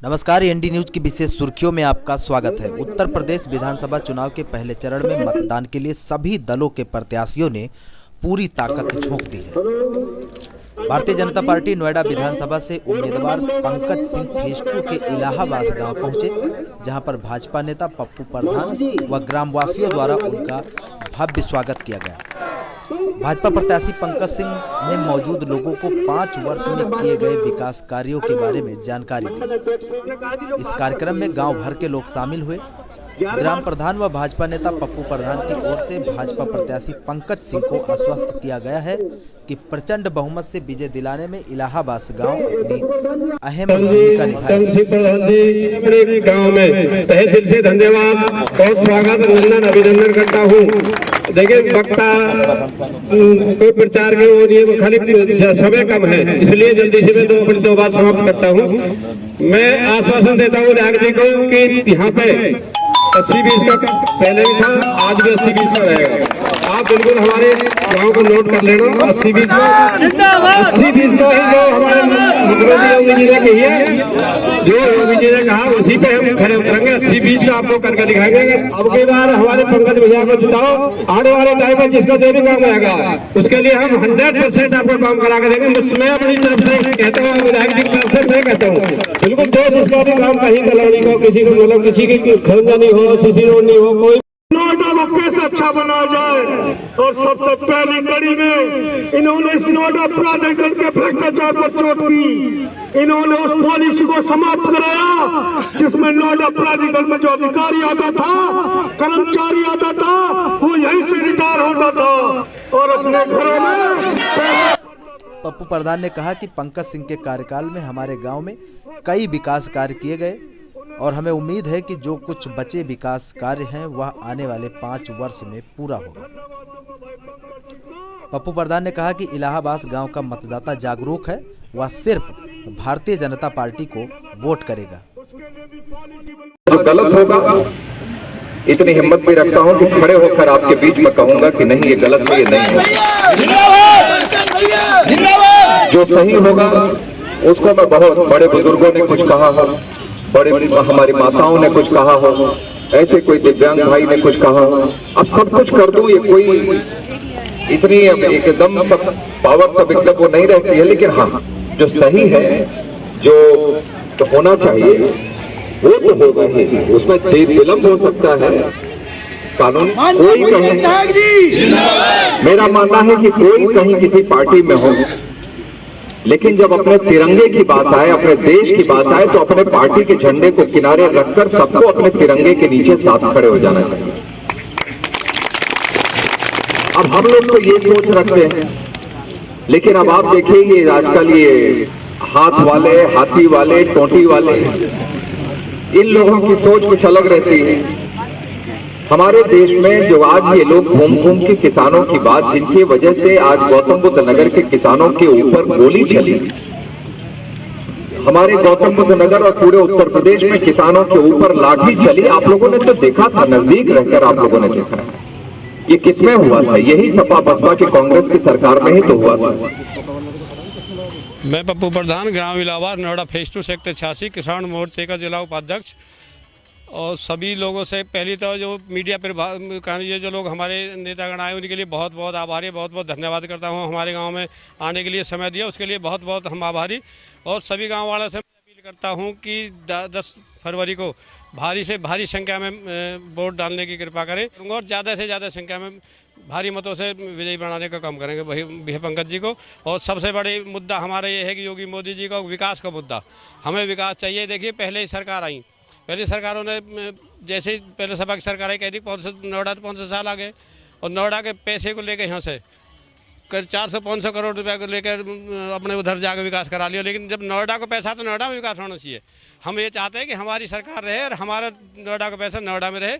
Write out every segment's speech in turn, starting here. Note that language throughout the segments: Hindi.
नमस्कार, एनडी न्यूज की विशेष सुर्खियों में आपका स्वागत है। उत्तर प्रदेश विधानसभा चुनाव के पहले चरण में मतदान के लिए सभी दलों के प्रत्याशियों ने पूरी ताकत झोंक दी है। भारतीय जनता पार्टी नोएडा विधानसभा से उम्मीदवार पंकज सिंह फेज 2 के इलाहाबाद गांव पहुंचे, जहां पर भाजपा नेता पप्पू प्रधान व ग्रामवासियों द्वारा उनका भव्य स्वागत किया गया। भाजपा प्रत्याशी पंकज सिंह ने मौजूद लोगों को 5 वर्ष में किए गए विकास कार्यों के बारे में जानकारी दी। इस कार्यक्रम में गांव भर के लोग शामिल हुए। ग्राम प्रधान व भाजपा नेता पप्पू प्रधान की ओर से भाजपा प्रत्याशी पंकज सिंह को आश्वस्त किया गया है कि प्रचंड बहुमत से विजय दिलाने में इलाहाबाद गांव अपनी अहम भूमिका निभाएगा। अपने गांव में तहे दिल से धन्यवाद और स्वागत अभिनंदन करता हूं। देखिए वक्ता कोई प्रचार के वो नहीं, खाली समय कम है, इसलिए जल्दी से मैं अपनी 2 बात समाप्त करता हूं। मैं आश्वासन देता हूं नागरिक को कि यहाँ पे 80-20 का पहले भी था, आज भी 80-20 का रहेगा। आप बिल्कुल हमारे गांव को नोट कर लेना। 80-20 का ही जो हमारे मुख्यमंत्री योगी जी ने कही है, जो योगी जी ने कहा उसी पे हम खड़े उतरेंगे। 80-20 का आपको करके दिखाएंगे। अब की बार हमारे पंकज भैया को जिताओ, आने वाले टाइम में जिसका जो भी काम आएगा उसके लिए हम 100% आपको काम करा के देंगे। मैं अपनी तरफ से कहता हूँ, विधायक जी की तरफ से मैं कहता हूँ, बिल्कुल जो जिसका भी काम कहीं कलौनी को किसी को मतलब किसी की खंजनी हो, सीसी रोड नहीं हो, कोई नोटा को कैसे अच्छा बनाया जाए। और सबसे पहली कड़ी में इन्होंने इस नोटा प्राधिकरण के भ्रष्टाचार पर चोट की। इन्होंने उस पॉलिसी को समाप्त कराया जिसमें नोटा प्राधिकरण में जो अधिकारी आता था, कर्मचारी आता था, वो यहीं से रिटायर होता था और अपने घरों में। पप्पू प्रधान ने कहा कि पंकज सिंह के कार्यकाल में हमारे गांव में कई विकास कार्य किए गए और हमें उम्मीद है कि जो कुछ बचे विकास कार्य हैं वह आने वाले 5 वर्ष में पूरा होगा। पप्पू प्रधान ने कहा कि इलाहाबाद गांव का मतदाता जागरूक है, वह सिर्फ भारतीय जनता पार्टी को वोट करेगा। जो गलत होगा इतनी हिम्मत भी रखता हूं कि खड़े होकर आपके बीच में कहूंगा कि नहीं ये गलत है, ये नहीं है। जो सही होगा उसको मैं बहुत बड़े बुजुर्गों ने कुछ कहा हो, बड़े हमारी माताओं ने कुछ कहा हो, ऐसे कोई दिव्यांग भाई ने कुछ कहा हो, अब सब कुछ कर दूं, ये कोई इतनी एकदम सब पावर सब एकदम वो नहीं रहती है। लेकिन हाँ, जो सही है, जो तो होना चाहिए वो तो होगा ही। उसमें देर विलंब हो सकता है, कानून कोई कहीं, मेरा मानना है कि कोई कहीं किसी पार्टी में हो, लेकिन जब अपने तिरंगे की बात आए, अपने देश की बात आए, तो अपने पार्टी के झंडे को किनारे रखकर सबको अपने तिरंगे के नीचे साथ खड़े हो जाना चाहिए। अब हम लोग तो ये सोच रखते हैं, लेकिन अब आप देखिए ये आजकल ये हाथ वाले, हाथी वाले, टोटी वाले, इन लोगों की सोच कुछ अलग रहती है। हमारे देश में जो आज ये लोग घूम घूम के किसानों की बात, जिनकी वजह से आज गौतम बुद्ध नगर के किसानों के ऊपर गोली चली, हमारे गौतम बुद्ध नगर और पूरे उत्तर प्रदेश में किसानों के ऊपर लाठी चली, आप लोगों ने तो देखा था, नजदीक रहकर आप लोगों ने देखा। ये किसमें हुआ था? यही सपा बसपा की कांग्रेस की सरकार में ही तो हुआ था। मैं पप्पू प्रधान, ग्राम इलाहाबाद, नोएडा फेज 2 सेक्टर 86 किसान मोर्चे का जिला उपाध्यक्ष। और सभी लोगों से पहली तो जो मीडिया पर ये जो लोग हमारे नेतागण आए उनके लिए बहुत बहुत आभारी, बहुत बहुत धन्यवाद करता हूँ। हमारे गांव में आने के लिए समय दिया, उसके लिए बहुत बहुत हम आभारी। और सभी गांव वालों से मैं अपील करता हूँ कि 10 फरवरी को भारी से भारी संख्या में वोट डालने की कृपा करें और ज़्यादा से ज़्यादा संख्या में भारी मतों से विजयी बनाने का काम करेंगे भैया पंकज जी को। और सबसे बड़े मुद्दा हमारा ये है कि योगी मोदी जी का विकास का मुद्दा, हमें विकास चाहिए। देखिए पहले ही सरकार आई, पहली सरकारों ने जैसे ही पहले सपा की सरकार आई, कह दी नोएडा तो 500 साल आ गए और नोएडा के पैसे को लेकर यहाँ से 400-500 करोड़ रुपया को लेकर अपने उधर जाकर विकास करा लिया। लेकिन जब नोएडा को पैसा तो नोएडा में विकास होना चाहिए। हम ये चाहते हैं कि हमारी सरकार रहे और हमारा नोएडा का पैसा नोएडा में रहे,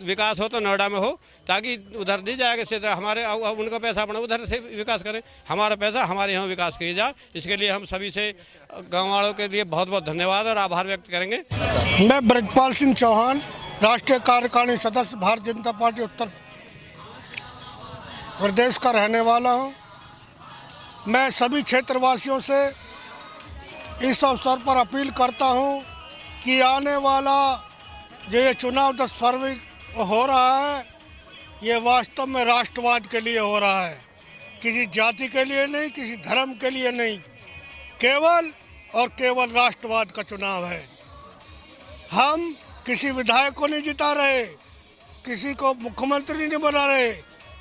विकास हो तो नोएडा में हो, ताकि उधर नहीं जाएगा से हमारे उनका पैसा अपना उधर से विकास करें, हमारा पैसा हमारे यहाँ विकास किया जाए। इसके लिए हम सभी से गाँव वालों के लिए बहुत बहुत धन्यवाद और आभार व्यक्त करेंगे। मैं ब्रजपाल सिंह चौहान, राष्ट्रीय कार्यकारिणी सदस्य, भारतीय जनता पार्टी उत्तर प्रदेश का रहने वाला हूं। मैं सभी क्षेत्रवासियों से इस अवसर पर अपील करता हूं कि आने वाला जो ये चुनाव 10 फरवरी को हो रहा है, ये वास्तव में राष्ट्रवाद के लिए हो रहा है, किसी जाति के लिए नहीं, किसी धर्म के लिए नहीं, केवल और केवल राष्ट्रवाद का चुनाव है। हम किसी विधायक को नहीं जिता रहे, किसी को मुख्यमंत्री नहीं बना रहे,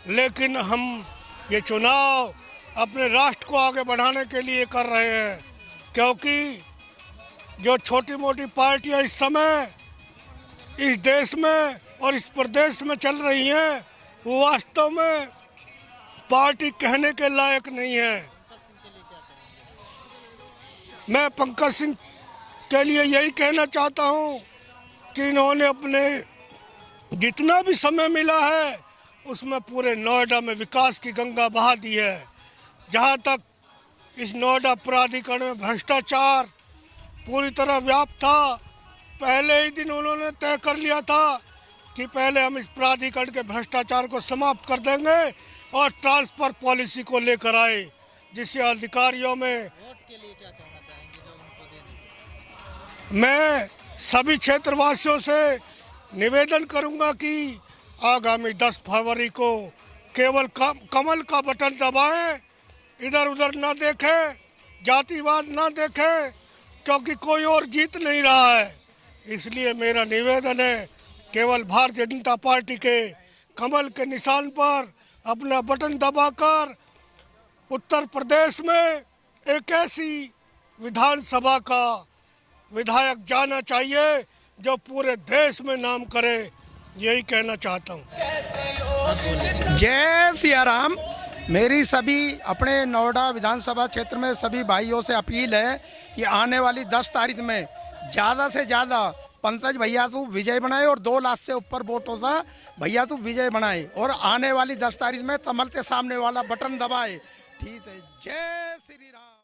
लेकिन हम ये चुनाव अपने राष्ट्र को आगे बढ़ाने के लिए कर रहे हैं, क्योंकि जो छोटी मोटी पार्टियां इस समय इस देश में और इस प्रदेश में चल रही हैं, वो वास्तव में पार्टी कहने के लायक नहीं है। मैं पंकज सिंह के लिए यही कहना चाहता हूं कि इन्होंने अपने जितना भी समय मिला है उसमें पूरे नोएडा में विकास की गंगा बहा दी है। जहां तक इस नोएडा प्राधिकरण में भ्रष्टाचार पूरी तरह व्याप्त था, पहले ही दिन उन्होंने तय कर लिया था कि पहले हम इस प्राधिकरण के भ्रष्टाचार को समाप्त कर देंगे और ट्रांसफर पॉलिसी को लेकर आए, जिससे अधिकारियों में मैं सभी क्षेत्रवासियों से निवेदन करूंगा कि आगामी 10 फरवरी को केवल कमल का बटन दबाएं, इधर उधर ना देखें, जातिवाद ना देखें, क्योंकि कोई और जीत नहीं रहा है। इसलिए मेरा निवेदन है, केवल भारतीय जनता पार्टी के कमल के निशान पर अपना बटन दबाकर उत्तर प्रदेश में एक ऐसी विधानसभा का विधायक जाना चाहिए जो पूरे देश में नाम करे, यही कहना चाहता हूँ। जय सिया राम। मेरी सभी अपने नोएडा विधानसभा क्षेत्र में सभी भाइयों से अपील है कि आने वाली 10 तारीख में ज़्यादा से ज़्यादा पंकज भैया तो विजय बनाए और 2 लाख से ऊपर वोट होता भैया तो विजय बनाए और आने वाली 10 तारीख में कमल के सामने वाला बटन दबाए। ठीक है, जय श्री राम।